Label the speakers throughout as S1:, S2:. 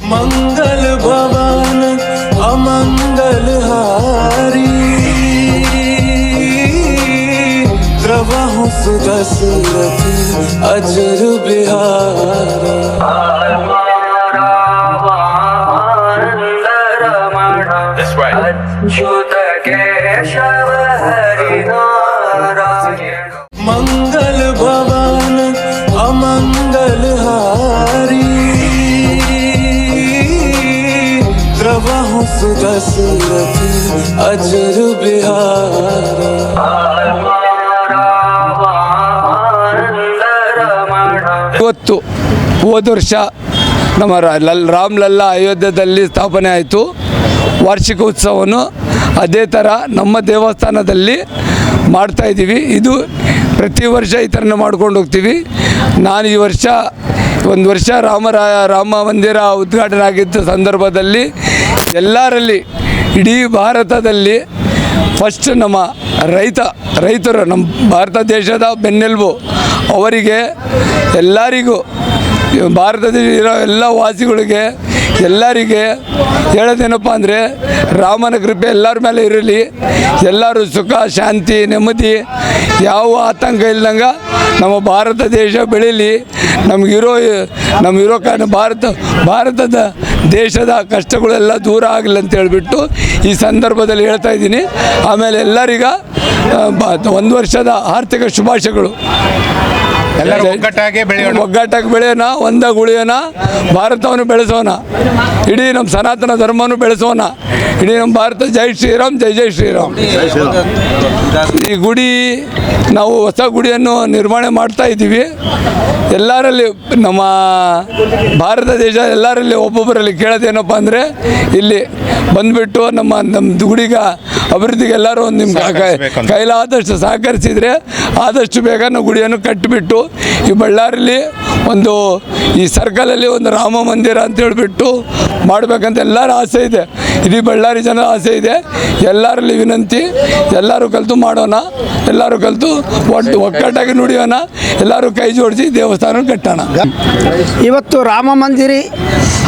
S1: मंगल भवन अमंगल हारी, द्रवहु सुदशरथी अजर बिहारी। मंगल भवन अमंगल हारी, द्रवहु सुदशरथी अजर बिहारी।
S2: ಇವತ್ತು ಹೋದ ವರ್ಷ ನಮ್ಮ ರಾಮಲಲ್ಲಾ ಅಯೋಧ್ಯೆಯಲ್ಲಿ ಸ್ಥಾಪನೆ ಆಯಿತು. ವಾರ್ಷಿಕ ಉತ್ಸವವನ್ನು ಅದೇ ಥರ ನಮ್ಮ ದೇವಸ್ಥಾನದಲ್ಲಿ ಮಾಡ್ತಾಯಿದ್ದೀವಿ. ಇದು ಪ್ರತಿ ವರ್ಷ ಈ ಥರನೇ ಮಾಡ್ಕೊಂಡು ಹೋಗ್ತೀವಿ. ನಾನು ಈ ವರ್ಷ ಒಂದು ವರ್ಷ ರಾಮ ಮಂದಿರ ಉದ್ಘಾಟನೆ ಆಗಿದ್ದ ಸಂದರ್ಭದಲ್ಲಿ ಎಲ್ಲರಲ್ಲಿ ಇಡೀ ಭಾರತದಲ್ಲಿ ಫಸ್ಟ್ ನಮ್ಮ ರೈತರು ನಮ್ಮ ಭಾರತ ದೇಶದ ಬೆನ್ನೆಲುಬು ಅವರಿಗೆ ಎಲ್ಲರಿಗೂ ಭಾರತ ದೇಶ ಇರೋ ಎಲ್ಲ ವಾಸಿಗಳಿಗೆ ಎಲ್ಲರಿಗೆ ಹೇಳೋದೇನಪ್ಪ ಅಂದರೆ ರಾಮನ ಕೃಪೆ ಎಲ್ಲರ ಮೇಲೆ ಇರಲಿ. ಎಲ್ಲರೂ ಸುಖ ಶಾಂತಿ ನೆಮ್ಮದಿ ಯಾವ ಆತಂಕ ಇಲ್ದಂಗೆ ನಮ್ಮ ಭಾರತ ದೇಶ ಬೆಳೀಲಿ. ನಮಗಿರೋ ಕಾರಣ ಭಾರತದ ದೇಶದ ಕಷ್ಟಗಳೆಲ್ಲ ದೂರ ಆಗಲಿ ಅಂತ ಹೇಳಿಬಿಟ್ಟು ಈ ಸಂದರ್ಭದಲ್ಲಿ ಹೇಳ್ತಾ ಇದ್ದೀನಿ. ಆಮೇಲೆ ಎಲ್ಲರಿಗ ಒಂದು ವರ್ಷದ ಆರ್ಥಿಕ ಶುಭಾಶಯಗಳು. ಒಗ್ಗಟ್ಟಾಗಿ ಬೆಳೆಯೋಣ, ಒಂದಾಗಿ ಉಳಿಯೋಣ, ಭಾರತವನ್ನು ಬೆಳೆಸೋಣ, ಇಡೀ ನಮ್ಮ ಸನಾತನ ಧರ್ಮವನ್ನು ಬೆಳೆಸೋಣ, ಇಡೀ ನಮ್ಮ ಭಾರತ. ಜೈ ಶ್ರೀರಾಮ್, ಜೈ ಜೈ ಶ್ರೀರಾಮ್. ಈ ಗುಡಿ ನಾವು ಹೊಸ ಗುಡಿಯನ್ನು ನಿರ್ಮಾಣ ಮಾಡ್ತಾ ಇದ್ದೀವಿ. ಎಲ್ಲರಲ್ಲಿ ನಮ್ಮ ಭಾರತ ದೇಶ ಎಲ್ಲರಲ್ಲಿ ಒಬ್ಬೊಬ್ಬರಲ್ಲಿ ಕೇಳೋದೇನಪ್ಪ ಅಂದರೆ ಇಲ್ಲಿ ಬಂದುಬಿಟ್ಟು ನಮ್ಮ ಗುಡಿಗ ಅಭಿವೃದ್ಧಿಗೆ ಎಲ್ಲರೂ ನಿಮ್ಮ ಕೈಲಾದಷ್ಟು ಸಹಕರಿಸಿದರೆ ಆದಷ್ಟು ಬೇಗ ನಾವು ಗುಡಿಯನ್ನು ಕಟ್ಟಿಬಿಟ್ಟು ಈ ಬಳ್ಳಾರಿಲಿ ಈ ಸರ್ಕಲಲ್ಲಿ ಒಂದು ರಾಮ ಮಂದಿರ ಅಂತ ಹೇಳಿಬಿಟ್ಟು ಮಾಡಬೇಕಂತ ಎಲ್ಲರ ಆಸೆ ಇದೆ. ಇಡೀ ಬಳ್ಳಾರಿ ಜನ ಆಸೆ ಇದೆ. ಎಲ್ಲರಲ್ಲಿ ವಿನಂತಿ, ಎಲ್ಲರೂ ಕಲಿತು ಮಾಡೋಣ, ಎಲ್ಲರೂ ಕಲಿತು ಒಗ್ಗಟ್ಟಾಗಿ ನುಡಿಯೋಣ, ಎಲ್ಲರೂ ಕೈ ಜೋಡಿಸಿ ದೇವಸ್ಥಾನ ಕಟ್ಟೋಣ.
S3: ಇವತ್ತು ರಾಮ ಮಂದಿರ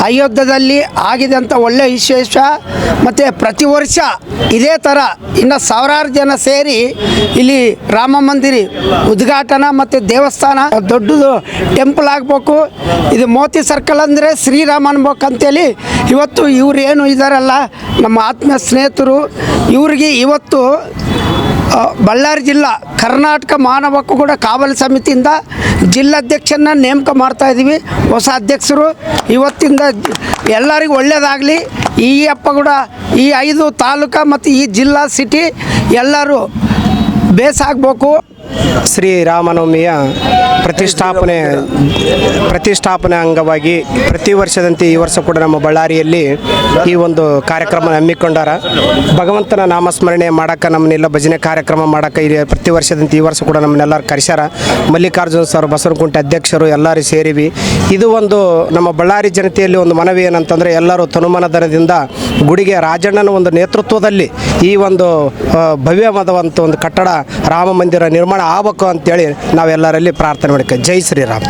S3: ಅಯೋಧ್ಯೆಯಲ್ಲಿ ಆಗಿದೆ ಅಂತ ಒಳ್ಳೆ ವಿಶೇಷ. ಮತ್ತು ಪ್ರತಿ ವರ್ಷ ಇದೇ ಥರ ಇನ್ನು ಸಾವಿರಾರು ಜನ ಸೇರಿ ಇಲ್ಲಿ ರಾಮ ಮಂದಿರ ಉದ್ಘಾಟನಾ ಮತ್ತು ದೇವಸ್ಥಾನ ದೊಡ್ಡದು ಟೆಂಪಲ್ ಆಗಬೇಕು. ಇದು ಮೋತಿ ಸರ್ಕಲ್ ಅಂದರೆ ಶ್ರೀರಾಮ ಅನ್ಬೇಕಂತೇಳಿ ಇವತ್ತು ಇವ್ರು ಏನು ಇದ್ದಾರಲ್ಲ ನಮ್ಮ ಆತ್ಮೀಯ ಸ್ನೇಹಿತರು, ಇವರಿಗೆ ಇವತ್ತು ಬಳ್ಳಾರಿ ಜಿಲ್ಲಾ ಕರ್ನಾಟಕ ಮಾನವ ಹಕ್ಕುಗಳ ಕಾವಲು ಸಮಿತಿಯಿಂದ ಜಿಲ್ಲಾಧ್ಯಕ್ಷನ ನೇಮಕ ಮಾಡ್ತಾಯಿದ್ದೀವಿ. ಹೊಸ ಅಧ್ಯಕ್ಷರು ಇವತ್ತಿಂದ ಎಲ್ಲರಿಗೂ ಒಳ್ಳೆಯದಾಗಲಿ. ಈ ಕೂಡ ಈ 5 ತಾಲೂಕು ಮತ್ತು ಈ ಜಿಲ್ಲಾ ಸಿಟಿ ಎಲ್ಲರೂ ಬೇಸಾಗಬೇಕು.
S4: ಶ್ರೀರಾಮನವಮಿಯ ಪ್ರತಿಷ್ಠಾಪನೆ ಅಂಗವಾಗಿ ಪ್ರತಿ ವರ್ಷದಂತೆ ಈ ವರ್ಷ ಕೂಡ ನಮ್ಮ ಬಳ್ಳಾರಿಯಲ್ಲಿ ಈ ಒಂದು ಕಾರ್ಯಕ್ರಮ ಹಮ್ಮಿಕೊಂಡಾರ. ಭಗವಂತನ ನಾಮಸ್ಮರಣೆ ಮಾಡೋಕ್ಕೆ ನಮ್ಮನ್ನೆಲ್ಲ ಭಜನೆ ಕಾರ್ಯಕ್ರಮ ಮಾಡೋಕ್ಕೆ ಪ್ರತಿ ವರ್ಷದಂತೆ ಈ ವರ್ಷ ಕೂಡ ನಮ್ಮನ್ನೆಲ್ಲರೂ ಕರೆಸ್ಯಾರ. ಮಲ್ಲಿಕಾರ್ಜುನ ಸರ್ ಬಸವನಕುಂಟೆ ಅಧ್ಯಕ್ಷರು ಎಲ್ಲರೂ ಸೇರಿವಿ. ಇದು ಒಂದು ನಮ್ಮ ಬಳ್ಳಾರಿ ಜನತೆಯಲ್ಲಿ ಒಂದು ಮನವಿ ಏನಂತಂದರೆ ಎಲ್ಲರೂ ತನುಮನಧನದಿಂದ ಗುಡಿಗೆ ರಾಜಣ್ಣನ ಒಂದು ನೇತೃತ್ವದಲ್ಲಿ ಈ ಒಂದು ಭವ್ಯವಾದಂಥ ಒಂದು ಕಟ್ಟಡ ರಾಮ ಮಂದಿರ ನಿರ್ಮಾಣ ಆಗಬೇಕು ಅಂತೇಳಿ ನಾವೆಲ್ಲರಲ್ಲಿ ಪ್ರಾರ್ಥನೆ ಮಾಡ್ತೀವಿ. ಜೈ ಶ್ರೀರಾಮ್.